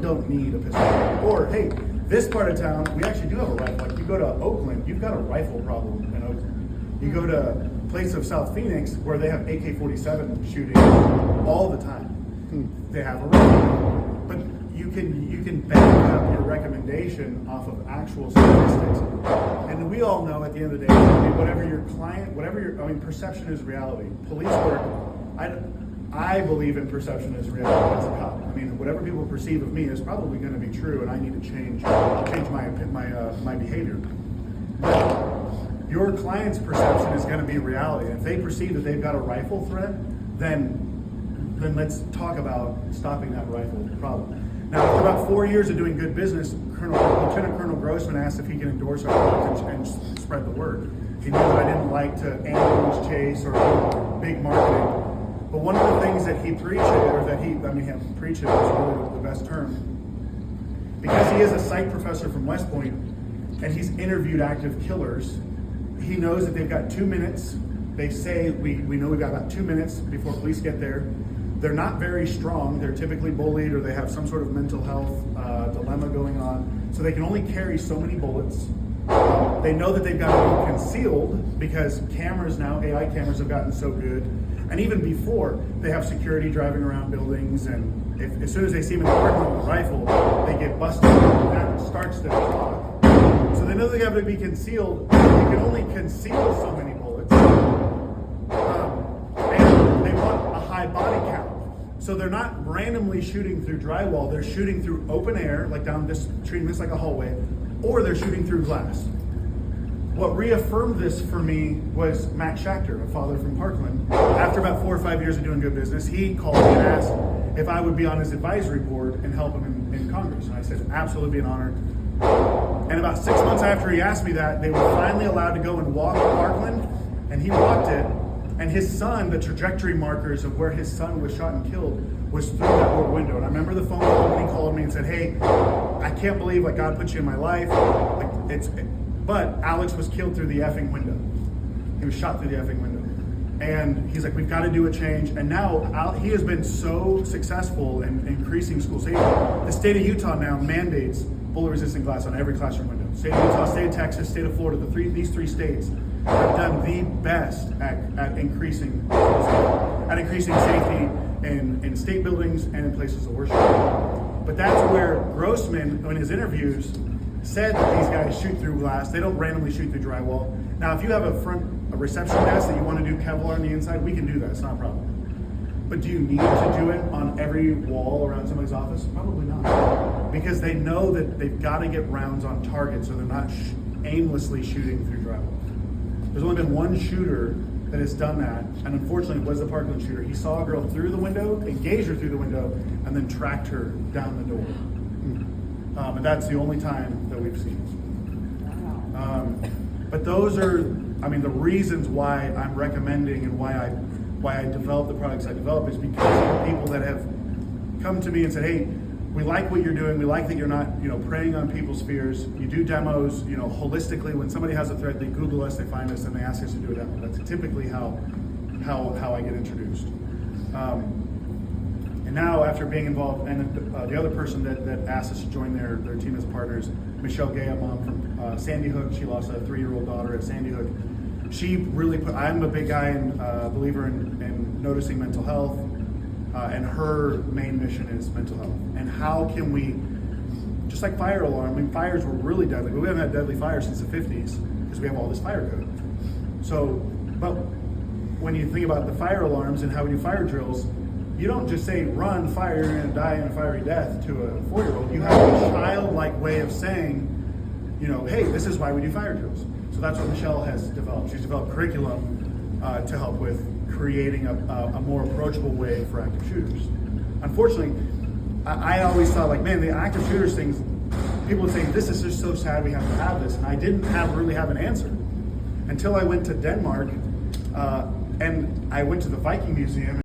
don't need a pistol. Or, hey, this part of town, we actually do have a rifle. Like, you go to Oakland, you've got a rifle problem in Oakland. You go to a place of South Phoenix where they have AK-47 shooting all the time. They have a rifle. But you can back up your recommendation off of actual statistics. And we all know at the end of the day, whatever your client, perception is reality. Police work, I believe in perception is reality as a cop. I mean, whatever people perceive of me is probably going to be true, and I need to change my behavior. But your client's perception is going to be reality. If they perceive that they've got a rifle threat, then let's talk about stopping that rifle problem. Now, after about 4 years of doing good business, Lieutenant Colonel Grossman asked if he can endorse our work and spread the word. He knew that I didn't like to ambulance chase or big marketing. But one of the things that he preached, preached is really the best term, because he is a psych professor from West Point and he's interviewed active killers, he knows that they've got 2 minutes. They say, we know we've got about 2 minutes before police get there. They're not very strong. They're typically bullied or they have some sort of mental health dilemma going on. So they can only carry so many bullets. They know that they've got to be concealed because cameras now, AI cameras have gotten so good. And even before, they have security driving around buildings, and as soon as they see them in the parking lot with a rifle, they get busted. That starts their clock. So they know they have to be concealed. You can only conceal so many bullets. And they want a high body count. So they're not randomly shooting through drywall. They're shooting through open air, like treating this like a hallway, or they're shooting through glass. What reaffirmed this for me was Matt Schachter, a father from Parkland. After about 4 or 5 years of doing good business, he called me and asked if I would be on his advisory board and help him in Congress. And I said, absolutely, be an honor. And about 6 months after he asked me that, they were finally allowed to go and walk Parkland, and he walked it. And his son, the trajectory markers of where his son was shot and killed was through that little window. And I remember the phone call when he called me and said, hey, I can't believe God put you in my life. But Alex was killed through the effing window. He was shot through the effing window. And he's like, we've got to do a change. And now he has been so successful in increasing school safety. The state of Utah now mandates bullet-resistant glass on every classroom window. State of Utah, state of Texas, state of Florida, these three states have done the best at increasing safety in state buildings and in places of worship. But that's where Grossman, in his interviews, said that these guys shoot through glass. They don't randomly shoot through drywall. Now, if you have a reception desk that you want to do Kevlar on the inside, we can do that. It's not a problem. But do you need to do it on every wall around somebody's office? Probably not. Because they know that they've got to get rounds on target so they're not aimlessly shooting through drywall. There's only been one shooter that has done that, and unfortunately it was the Parkland shooter. He saw a girl through the window, engaged her through the window, and then tracked her down the door. And that's the only time that we've seen it. But those are, the reasons why I'm recommending and why I develop the products I develop is because of the people that have come to me and said, hey, we like what you're doing. We like that you're not, preying on people's fears. You do demos, holistically. When somebody has a threat, they Google us, they find us, and they ask us to do a demo. That's typically how I get introduced. And now, after being involved, and the other person that asked us to join their team as partners, Michelle Gay, a mom from Sandy Hook. She lost a 3-year-old daughter at Sandy Hook. She really I'm a big guy and believer in noticing mental health. And her main mission is mental health. And how can we, just like fire alarm, fires were really deadly, but we haven't had deadly fires since the 50s because we have all this fire code. So, but when you think about the fire alarms and how we do fire drills, you don't just say, run, fire, you're gonna die in a fiery death to a 4-year-old. You have a childlike way of saying, hey, this is why we do fire drills. So that's what Michelle has developed. She's developed curriculum to help with creating a more approachable way for active shooters. Unfortunately, I always thought the active shooters things, people would say, this is just so sad we have to have this. And I didn't really have an answer until I went to Denmark and I went to the Viking Museum.